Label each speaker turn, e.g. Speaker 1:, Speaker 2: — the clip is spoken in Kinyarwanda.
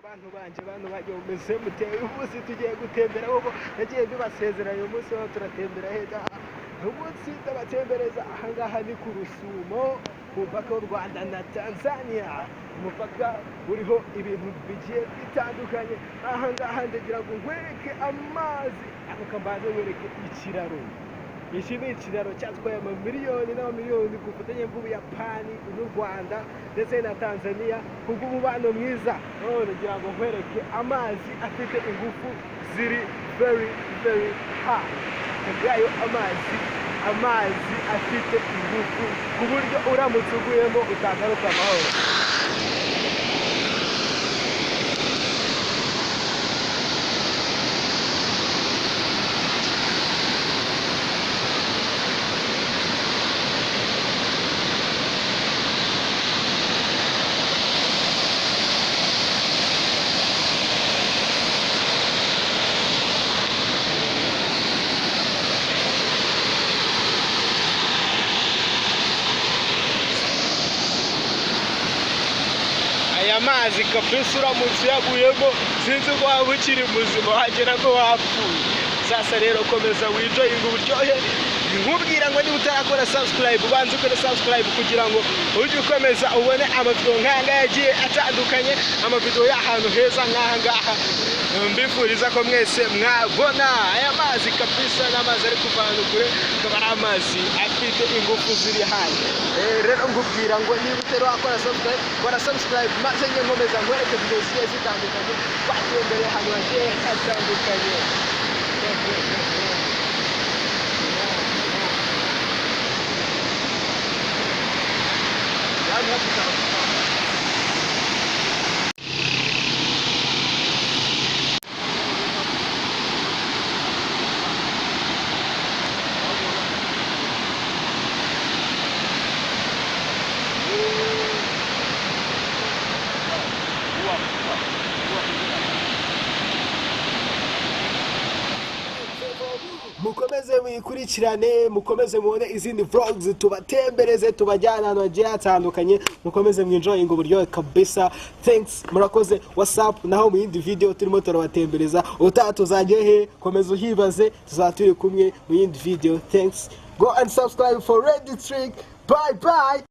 Speaker 1: bantu bajye umeze muteye umunsi tugiye gutembera kuko nagiye mbibasezera uyu munsi aho turatembera heza umunsi ndabatembereza ahangaha ni ku Rusumo ku mupaka w'u Rwanda na Tanzania umupaka uriho ibintu bigiye bitandukanye ahangaha ndagira ngo nkwereke amazi ako kambaze nkwereke ikiraro. Iki ni ikiraro cyatwaye amamiliyoni n'amamiliyoni ku bufatanye bw'Ubuyapani n'u Rwanda ndetse na Tanzania kubw'umubano mwiza. Ndagira ngo nkwereke amazi afite ingufu ziri very high. Ngayo amazi afite ingufu ku buryo uramutse uguyemo utagaruka amahoro. Amazi kabisa uramutse yaguyemo sinzi ko waba ukiri muzima wagera ko wapfuye. Sasa rero komeza wijoyinga uburyohe nkubwira ngo niba utarakora subscribe ubanze ukore subscribe kugira ngo ujye ukomeza ubone amavideo nk'aya yagiye atandukanye, amavideo y'ahantu heza nk'ahangaha. Mbifuriza ko mwese mwabona aya mazi kabisa n'amazi ari kuvana kure, akaba ari amazi afite ingufu ziri hanze. Rero ngubwira ngo niba utarakora subscribe maze njye nkomeza nkwereke video zigiye zitandukanye twagendeye ahantu hagiye hatandukanye. Mukomeze muyikurikirane, mukomeze muone izindi vlogs tubatembereze tubajyana ahantu hagiye hatandukanye, mukomeze mwinjoyinga uburyohe kabisa. Thanks, murakoze. WhatsApp naho mu yindi video turimo turabatembereza, utaha tuzajye he komeza uhibaze, tuzaturi kumwe mu yindi video. Thanks, go and subscribe for Ready Trick. Bye.